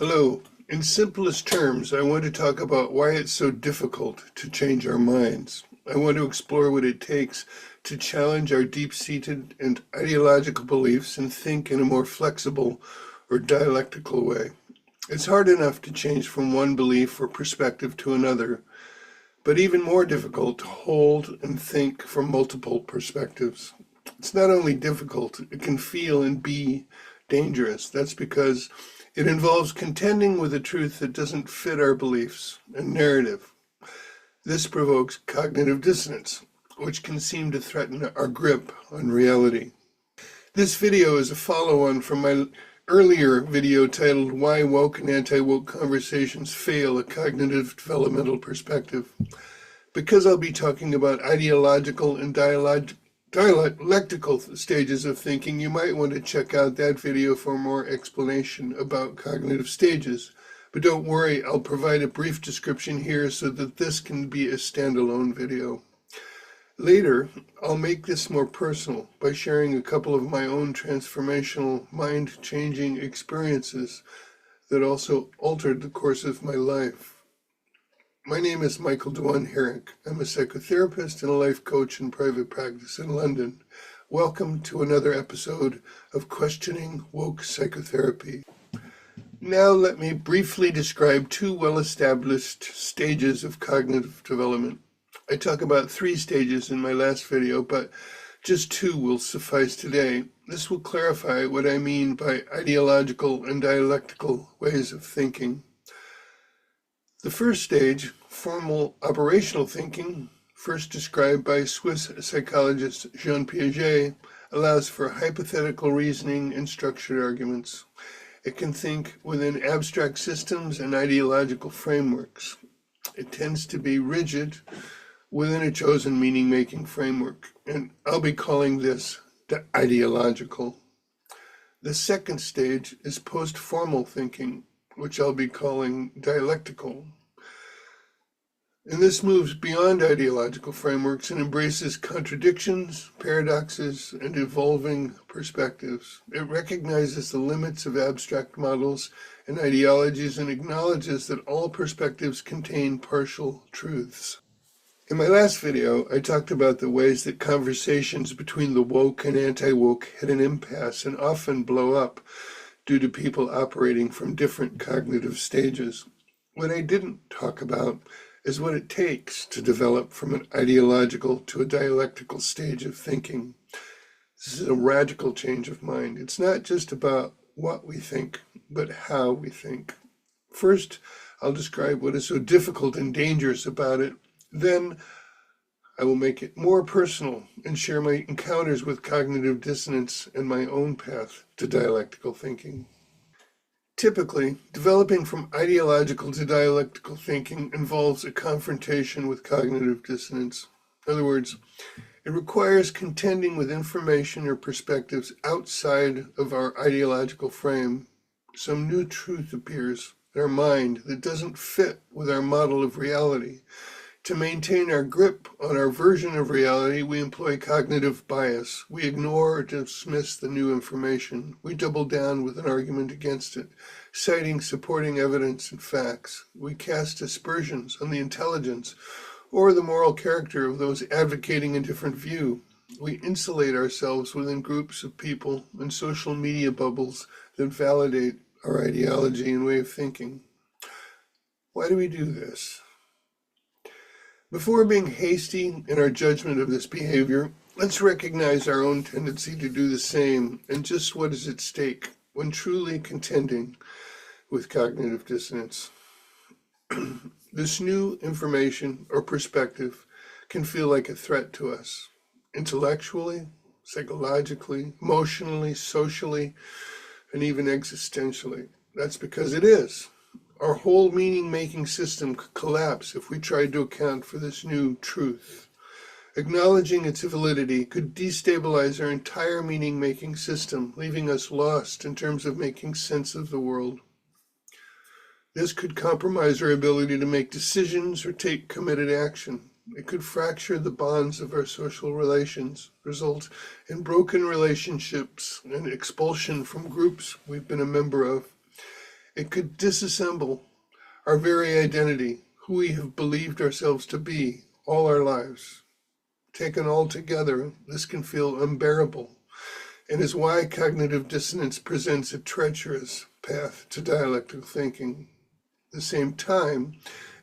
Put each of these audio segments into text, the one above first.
Hello. In simplest terms, I want to talk about why it's so difficult to change our minds. I want to explore what it takes to challenge our deep-seated and ideological beliefs and think in a more flexible or dialectical way. It's hard enough to change from one belief or perspective to another, but even more difficult to hold and think from multiple perspectives. It's not only difficult, it can feel and be dangerous. That's because it involves contending with a truth that doesn't fit our beliefs and narrative. This provokes cognitive dissonance, which can seem to threaten our grip on reality. This video is a follow-on from my earlier video titled Why Woke and Anti-Woke Conversations Fail a Cognitive Developmental Perspective. Because I'll be talking about ideological and dialectical stages of thinking, you might want to check out that video for more explanation about cognitive stages. But don't worry, I'll provide a brief description here so that this can be a standalone video. Later, I'll make this more personal by sharing a couple of my own transformational, mind-changing experiences that also altered the course of my life. My name is Michael Dewan Herrick. I'm a psychotherapist and a life coach in private practice in London. Welcome to another episode of Questioning Woke Psychotherapy. Now let me briefly describe two well-established stages of cognitive development. I talk about 3 stages in my last video, but just 2 will suffice today. This will clarify what I mean by ideological and dialectical ways of thinking. The first stage, formal operational thinking, first described by Swiss psychologist Jean Piaget, allows for hypothetical reasoning and structured arguments. It can think within abstract systems and ideological frameworks. It tends to be rigid within a chosen meaning-making framework, and I'll be calling this the ideological. The second stage is post-formal thinking, which I'll be calling dialectical. And this moves beyond ideological frameworks and embraces contradictions, paradoxes, and evolving perspectives. It recognizes the limits of abstract models and ideologies and acknowledges that all perspectives contain partial truths. In my last video, I talked about the ways that conversations between the woke and anti-woke hit an impasse and often blow up due to people operating from different cognitive stages. What I didn't talk about is what it takes to develop from an ideological to a dialectical stage of thinking. This is a radical change of mind. It's not just about what we think, but how we think. First, I'll describe what is so difficult and dangerous about it. Then, I will make it more personal and share my encounters with cognitive dissonance and my own path to dialectical thinking. Typically, developing from ideological to dialectical thinking involves a confrontation with cognitive dissonance. In other words, it requires contending with information or perspectives outside of our ideological frame. Some new truth appears in our mind that doesn't fit with our model of reality. To maintain our grip on our version of reality, we employ cognitive bias. We ignore or dismiss the new information. We double down with an argument against it, citing supporting evidence and facts. We cast aspersions on the intelligence or the moral character of those advocating a different view. We insulate ourselves within groups of people and social media bubbles that validate our ideology and way of thinking. Why do we do this? Before being hasty in our judgment of this behavior, let's recognize our own tendency to do the same and just what is at stake when truly contending with cognitive dissonance. This new information or perspective can feel like a threat to us, intellectually, psychologically, emotionally, socially, and even existentially. That's because it is. Our whole meaning-making system could collapse if we tried to account for this new truth. Acknowledging its validity could destabilize our entire meaning-making system, leaving us lost in terms of making sense of the world. This could compromise our ability to make decisions or take committed action. It could fracture the bonds of our social relations, result in broken relationships and expulsion from groups we've been a member of, It could disassemble our very identity, who we have believed ourselves to be all our lives. Taken all together, this can feel unbearable, and is why cognitive dissonance presents a treacherous path to dialectical thinking. At the same time,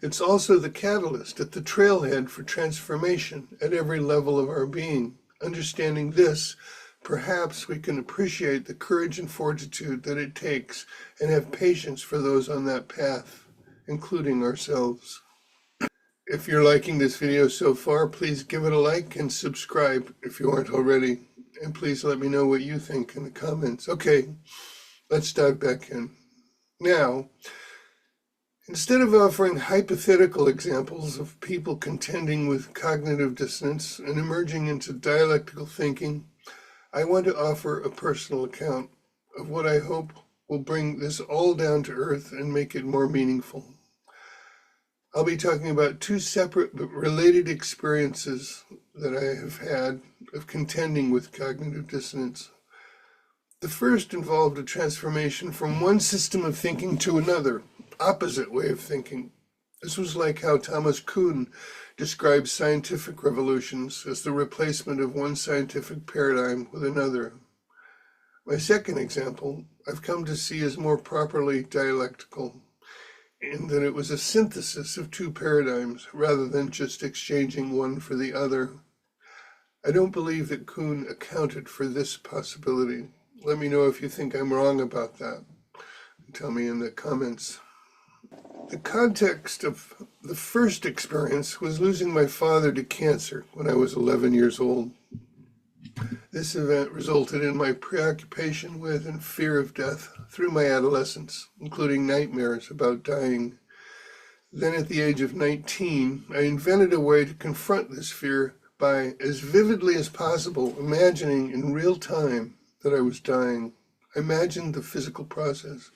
it's also the catalyst at the trailhead for transformation at every level of our being. Understanding this, perhaps we can appreciate the courage and fortitude that it takes and have patience for those on that path, including ourselves. If you're liking this video so far, please give it a like and subscribe if you aren't already. And please let me know what you think in the comments. Okay, let's dive back in. Now, instead of offering hypothetical examples of people contending with cognitive dissonance and emerging into dialectical thinking, I want to offer a personal account of what I hope will bring this all down to earth and make it more meaningful. I'll be talking about two separate but related experiences that I have had of contending with cognitive dissonance. The first involved a transformation from one system of thinking to another, opposite way of thinking. This was like how Thomas Kuhn describes scientific revolutions as the replacement of one scientific paradigm with another. My second example, I've come to see as more properly dialectical, in that it was a synthesis of two paradigms rather than just exchanging one for the other. I don't believe that Kuhn accounted for this possibility. Let me know if you think I'm wrong about that. Tell me in the comments. The context of the first experience was losing my father to cancer when I was 11 years old. This event resulted in my preoccupation with and fear of death through my adolescence, including nightmares about dying. Then at the age of 19, I invented a way to confront this fear by, as vividly as possible, imagining in real time that I was dying. I imagined the physical process,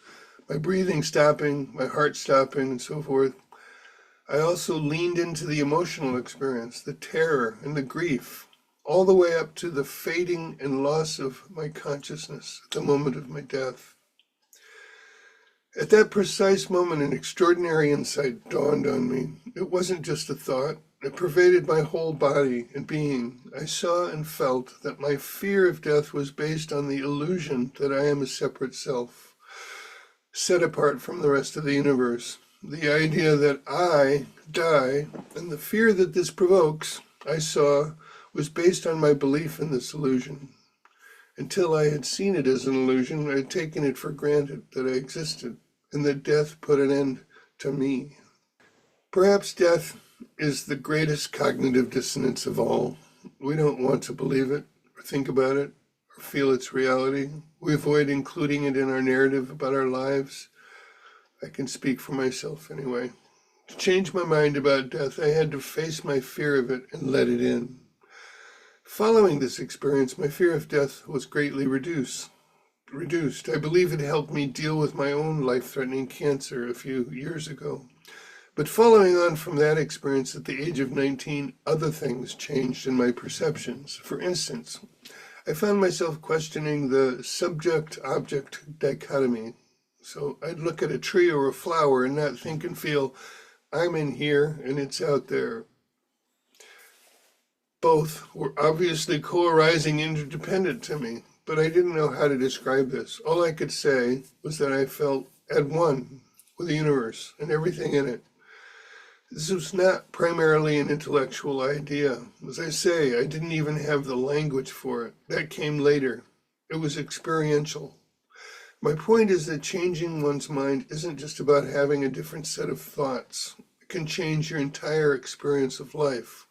my breathing stopping, my heart stopping, and so forth. I also leaned into the emotional experience, the terror and the grief, all the way up to the fading and loss of my consciousness at the moment of my death. At that precise moment, an extraordinary insight dawned on me. It wasn't just a thought. It pervaded my whole body and being. I saw and felt that my fear of death was based on the illusion that I am a separate self, set apart from the rest of the universe. The idea that I die and the fear that this provokes, I saw, was based on my belief in this illusion. Until I had seen it as an illusion, I had taken it for granted that I existed, and that death put an end to me. Perhaps death is the greatest cognitive dissonance of all. We don't want to believe it, or think about it, or feel its reality. We avoid including it in our narrative about our lives. I can speak for myself anyway. To change my mind about death, I had to face my fear of it and let it in. Following this experience, my fear of death was greatly reduced. I believe it helped me deal with my own life-threatening cancer a few years ago. But following on from that experience at the age of 19, other things changed in my perceptions. For instance, I found myself questioning the subject-object dichotomy. So I'd look at a tree or a flower and not think and feel, I'm in here and it's out there. Both were obviously co-arising interdependent to me, but I didn't know how to describe this. All I could say was that I felt at one with the universe and everything in it. This was not primarily an intellectual idea. As I say, I didn't even have the language for it. That came later. It was experiential. My point is that changing one's mind isn't just about having a different set of thoughts. It can change your entire experience of life.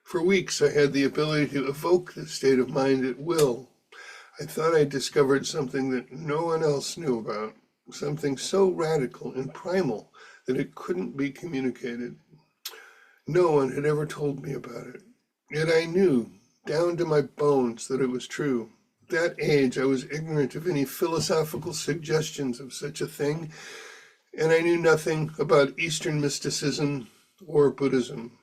For weeks, I had the ability to evoke this state of mind at will. I thought I discovered something that no one else knew about, something so radical and primal that it couldn't be communicated. No one had ever told me about it. Yet I knew, down to my bones, that it was true. At that age, I was ignorant of any philosophical suggestions of such a thing, and I knew nothing about Eastern mysticism or Buddhism.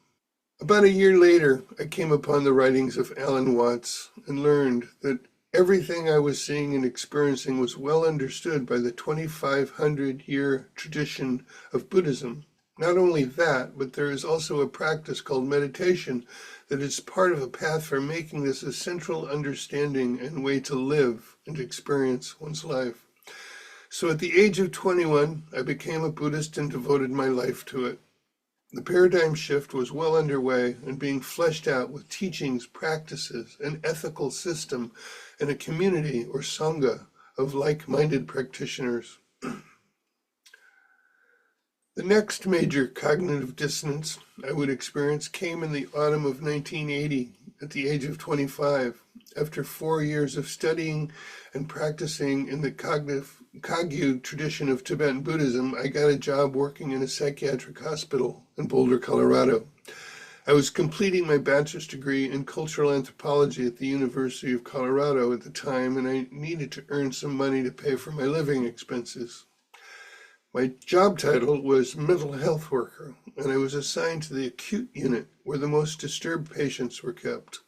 About a year later, I came upon the writings of Alan Watts and learned that Everything I was seeing and experiencing was well understood by the 2,500-year tradition of Buddhism. Not only that, but there is also a practice called meditation that is part of a path for making this a central understanding and way to live and experience one's life. So at the age of 21, I became a Buddhist and devoted my life to it. The paradigm shift was well underway and being fleshed out with teachings, practices, an ethical system, and a community or sangha of like-minded practitioners. The next major cognitive dissonance I would experience came in the autumn of 1980 at the age of 25. After 4 years of studying and practicing in the Kagyu tradition of Tibetan Buddhism, I got a job working in a psychiatric hospital in Boulder, Colorado. I was completing my bachelor's degree in cultural anthropology at the University of Colorado at the time, and I needed to earn some money to pay for my living expenses. My job title was mental health worker, and I was assigned to the acute unit where the most disturbed patients were kept.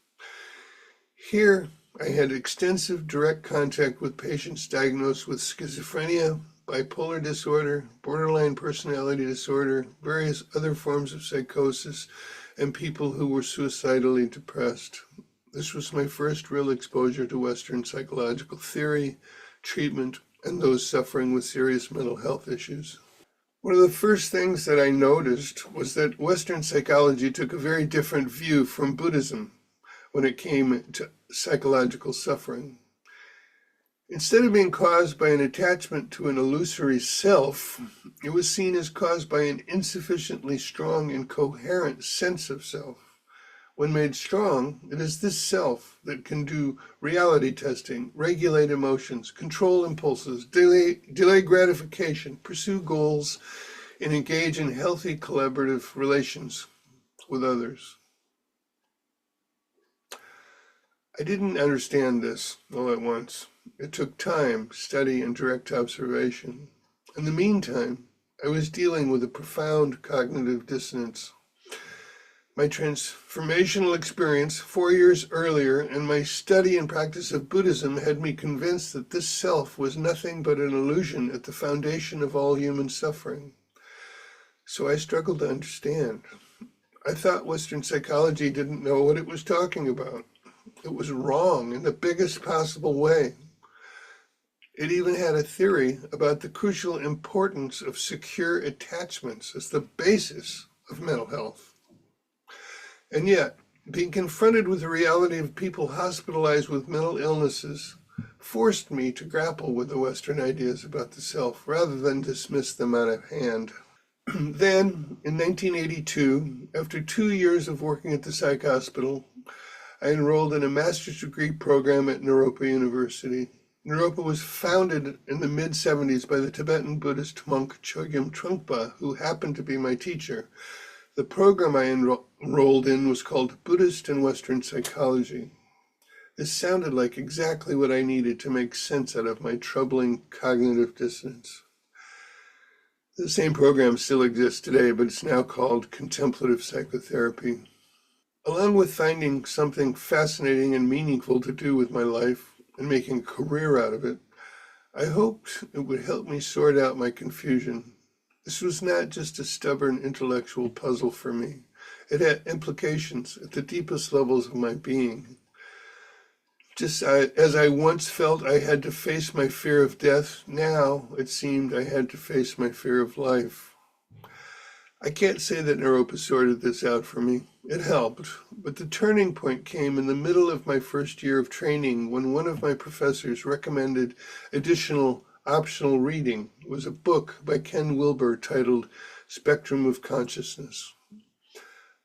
Here, I had extensive direct contact with patients diagnosed with schizophrenia, bipolar disorder, borderline personality disorder, various other forms of psychosis, and people who were suicidally depressed. This was my first real exposure to Western psychological theory, treatment, and those suffering with serious mental health issues. One of the first things that I noticed was that Western psychology took a very different view from Buddhism when it came to psychological suffering. Instead of being caused by an attachment to an illusory self, it was seen as caused by an insufficiently strong and coherent sense of self. When made strong, it is this self that can do reality testing, regulate emotions, control impulses, delay gratification, pursue goals, and engage in healthy collaborative relations with others. I didn't understand this all at once. It took time, study, and direct observation. In the meantime, I was dealing with a profound cognitive dissonance. My transformational experience 4 years earlier and my study and practice of Buddhism had me convinced that this self was nothing but an illusion at the foundation of all human suffering. So I struggled to understand. I thought Western psychology didn't know what it was talking about. It was wrong in the biggest possible way. It even had a theory about the crucial importance of secure attachments as the basis of mental health. And yet, being confronted with the reality of people hospitalized with mental illnesses forced me to grapple with the Western ideas about the self rather than dismiss them out of hand. Then, in 1982, after 2 years of working at the psych hospital, I enrolled in a master's degree program at Naropa University. Naropa was founded in the mid-70s by the Tibetan Buddhist monk Chogyam Trungpa, who happened to be my teacher. The program I enrolled in was called Buddhist and Western Psychology. This sounded like exactly what I needed to make sense out of my troubling cognitive dissonance. The same program still exists today, but it's now called contemplative psychotherapy. Along with finding something fascinating and meaningful to do with my life and making a career out of it, I hoped it would help me sort out my confusion. This was not just a stubborn intellectual puzzle for me. It had implications at the deepest levels of my being. Just as I once felt I had to face my fear of death, now it seemed I had to face my fear of life. I can't say that Naropa sorted this out for me. It helped, but the turning point came in the middle of my first year of training when one of my professors recommended additional optional reading. It was a book by Ken Wilber titled Spectrum of Consciousness.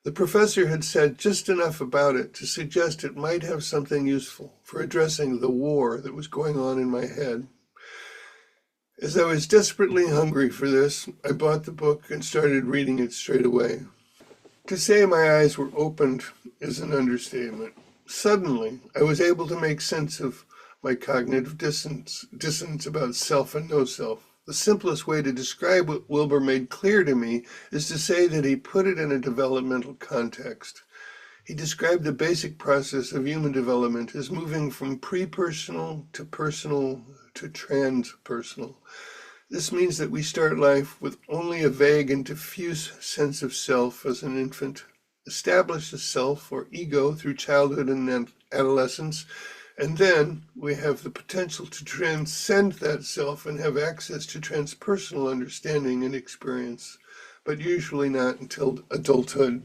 The professor had said just enough about it to suggest it might have something useful for addressing the war that was going on in my head. As I was desperately hungry for this, I bought the book and started reading it straight away. To say my eyes were opened is an understatement. Suddenly, I was able to make sense of my cognitive dissonance about self and no self. The simplest way to describe what Wilber made clear to me is to say that he put it in a developmental context. He described the basic process of human development as moving from pre-personal to personal to transpersonal. This means that we start life with only a vague and diffuse sense of self as an infant, establish a self or ego through childhood and adolescence, and then we have the potential to transcend that self and have access to transpersonal understanding and experience, but usually not until adulthood.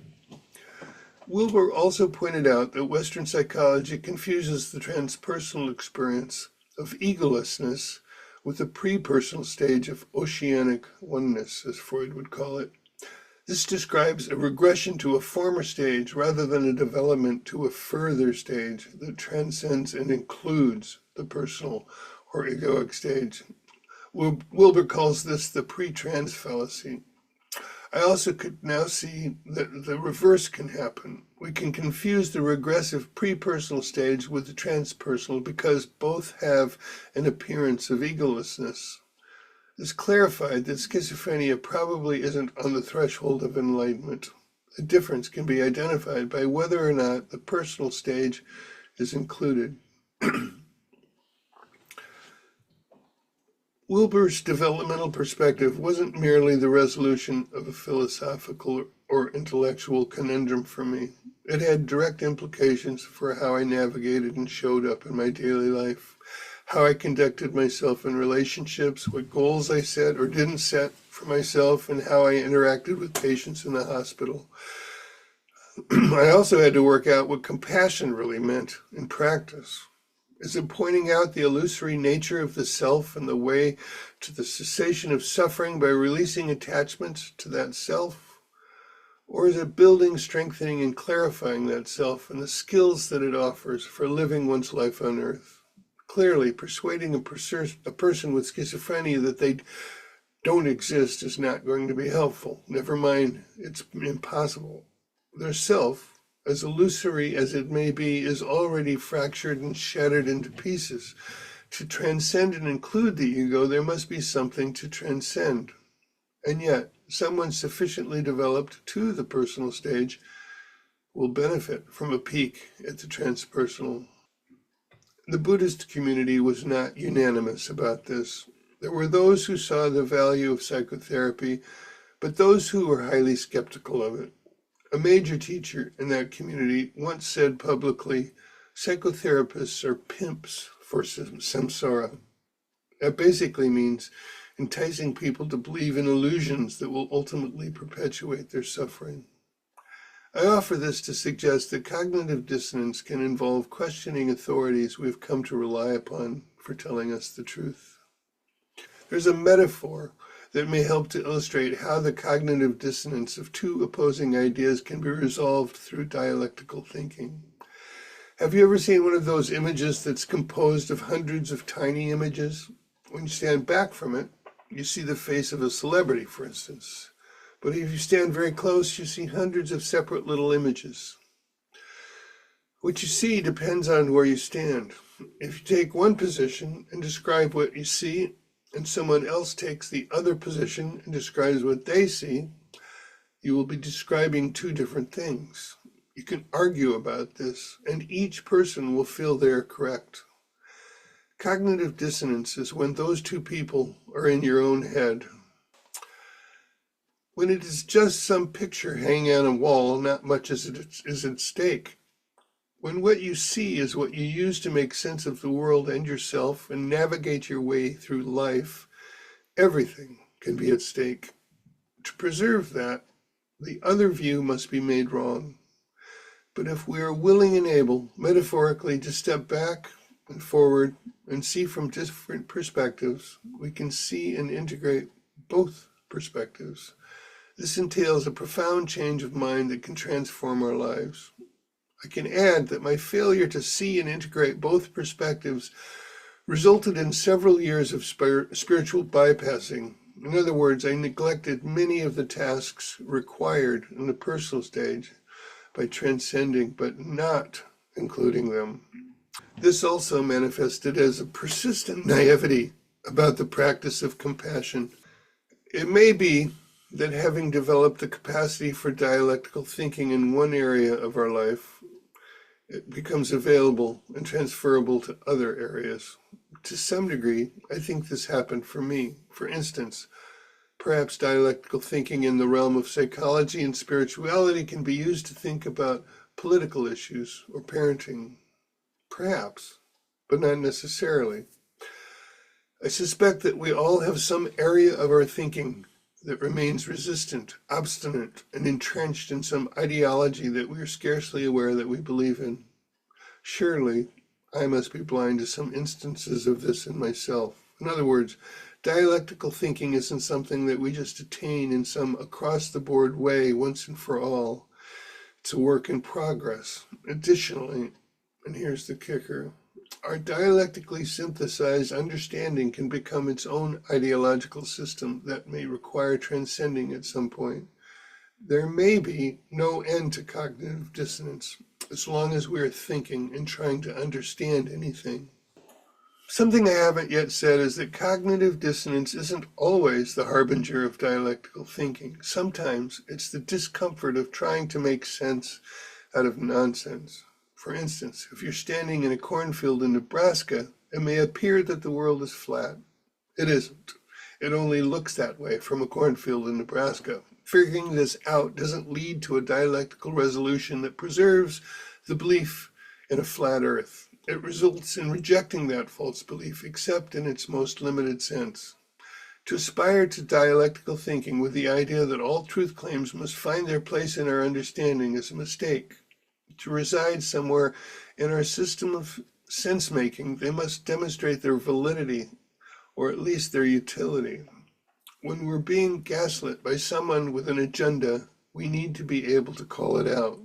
Wilbur also pointed out that Western psychology confuses the transpersonal experience of egolessness with the pre-personal stage of oceanic oneness, as Freud would call it. This describes a regression to a former stage rather than a development to a further stage that transcends and includes the personal or egoic stage. Wilbur calls this the pre-trans fallacy. I also could now see that the reverse can happen. We can confuse the regressive pre-personal stage with the transpersonal because both have an appearance of egolessness. This clarified that schizophrenia probably isn't on the threshold of enlightenment. The difference can be identified by whether or not the personal stage is included. Wilbur's developmental perspective wasn't merely the resolution of a philosophical or intellectual conundrum for me. It had direct implications for how I navigated and showed up in my daily life, how I conducted myself in relationships, what goals I set or didn't set for myself, and how I interacted with patients in the hospital. I also had to work out what compassion really meant in practice. Is it pointing out the illusory nature of the self and the way to the cessation of suffering by releasing attachments to that self? Or is it building, strengthening, and clarifying that self and the skills that it offers for living one's life on earth? Clearly, persuading a person with schizophrenia that they don't exist is not going to be helpful. Never mind, it's impossible. Their self, as illusory as it may be, is already fractured and shattered into pieces. To transcend and include the ego, there must be something to transcend. And yet, someone sufficiently developed to the personal stage will benefit from a peek at the transpersonal. The Buddhist community was not unanimous about this. There were those who saw the value of psychotherapy, but those who were highly skeptical of it. A major teacher in that community once said publicly, psychotherapists are pimps for samsara. That basically means enticing people to believe in illusions that will ultimately perpetuate their suffering. I offer this to suggest that cognitive dissonance can involve questioning authorities we've come to rely upon for telling us the truth. There's a metaphor that may help to illustrate how the cognitive dissonance of two opposing ideas can be resolved through dialectical thinking. Have you ever seen one of those images that's composed of hundreds of tiny images? When you stand back from it, you see the face of a celebrity, for instance. But if you stand very close, you see hundreds of separate little images. What you see depends on where you stand. If you take one position and describe what you see, and someone else takes the other position and describes what they see, you will be describing two different things. You can argue about this, and each person will feel they're correct. Cognitive dissonance is when those two people are in your own head. When it is just some picture hanging on a wall, not much is at stake. When what you see is what you use to make sense of the world and yourself and navigate your way through life, everything can be at stake. To preserve that, the other view must be made wrong. But if we are willing and able, metaphorically, to step back and forward and see from different perspectives, we can see and integrate both perspectives. This entails a profound change of mind that can transform our lives. I can add that my failure to see and integrate both perspectives resulted in several years of spiritual bypassing. In other words, I neglected many of the tasks required in the personal stage by transcending but not including them. This also manifested as a persistent naivety about the practice of compassion. It may be that having developed the capacity for dialectical thinking in one area of our life, it becomes available and transferable to other areas. To some degree, I think this happened for me. For instance, perhaps dialectical thinking in the realm of psychology and spirituality can be used to think about political issues or parenting. Perhaps, but not necessarily. I suspect that we all have some area of our thinking that remains resistant, obstinate, and entrenched in some ideology that we are scarcely aware that we believe in. Surely, I must be blind to some instances of this in myself. In other words, dialectical thinking isn't something that we just attain in some across-the-board way once and for all. It's a work in progress. Additionally, and here's the kicker, our dialectically synthesized understanding can become its own ideological system that may require transcending at some point. There may be no end to cognitive dissonance as long as we are thinking and trying to understand anything. Something I haven't yet said is that cognitive dissonance isn't always the harbinger of dialectical thinking. Sometimes it's the discomfort of trying to make sense out of nonsense. For instance, if you're standing in a cornfield in Nebraska, it may appear that the world is flat. It isn't. It only looks that way from a cornfield in Nebraska. Figuring this out doesn't lead to a dialectical resolution that preserves the belief in a flat earth. It results in rejecting that false belief, except in its most limited sense. To aspire to dialectical thinking with the idea that all truth claims must find their place in our understanding is a mistake. To reside somewhere in our system of sense-making, they must demonstrate their validity, or at least their utility. When we're being gaslit by someone with an agenda, we need to be able to call it out.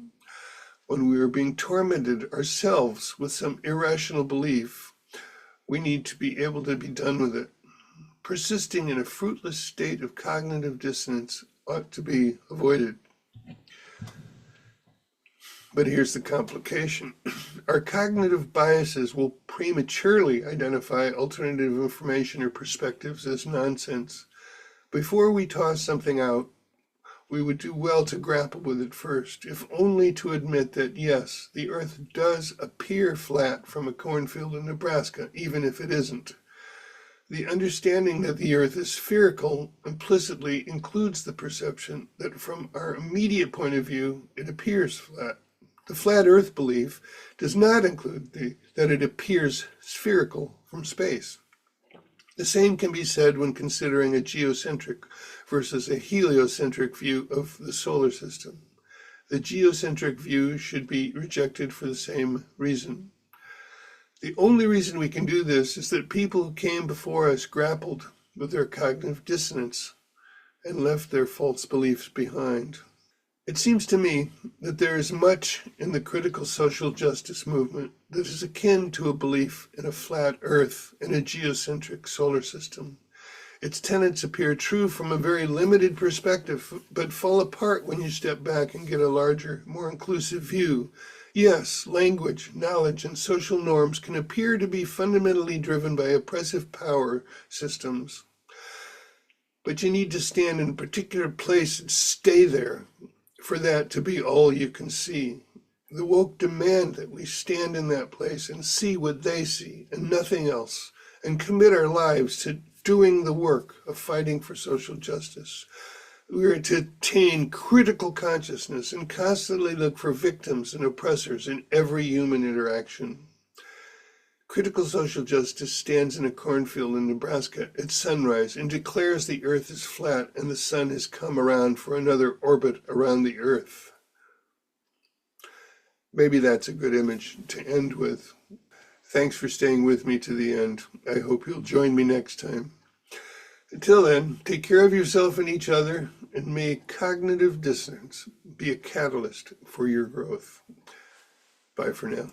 When we are being tormented ourselves with some irrational belief, we need to be able to be done with it. Persisting in a fruitless state of cognitive dissonance ought to be avoided. But here's the complication. Our cognitive biases will prematurely identify alternative information or perspectives as nonsense. Before we toss something out, we would do well to grapple with it first, if only to admit that, yes, the earth does appear flat from a cornfield in Nebraska, even if it isn't. The understanding that the earth is spherical implicitly includes the perception that from our immediate point of view, it appears flat. The flat earth belief does not include that it appears spherical from space. The same can be said when considering a geocentric versus a heliocentric view of the solar system. The geocentric view should be rejected for the same reason. The only reason we can do this is that people who came before us grappled with their cognitive dissonance and left their false beliefs behind. It seems to me that there is much in the critical social justice movement that is akin to a belief in a flat earth and a geocentric solar system. Its tenets appear true from a very limited perspective, but fall apart when you step back and get a larger, more inclusive view. Yes, language, knowledge, and social norms can appear to be fundamentally driven by oppressive power systems, but you need to stand in a particular place and stay there for that to be all you can see. The woke demand that we stand in that place and see what they see and nothing else, and commit our lives to doing the work of fighting for social justice. We are to attain critical consciousness and constantly look for victims and oppressors in every human interaction. Critical social justice stands in a cornfield in Nebraska at sunrise and declares the earth is flat and the sun has come around for another orbit around the earth. Maybe that's a good image to end with. Thanks for staying with me to the end. I hope you'll join me next time. Until then, take care of yourself and each other, and may cognitive dissonance be a catalyst for your growth. Bye for now.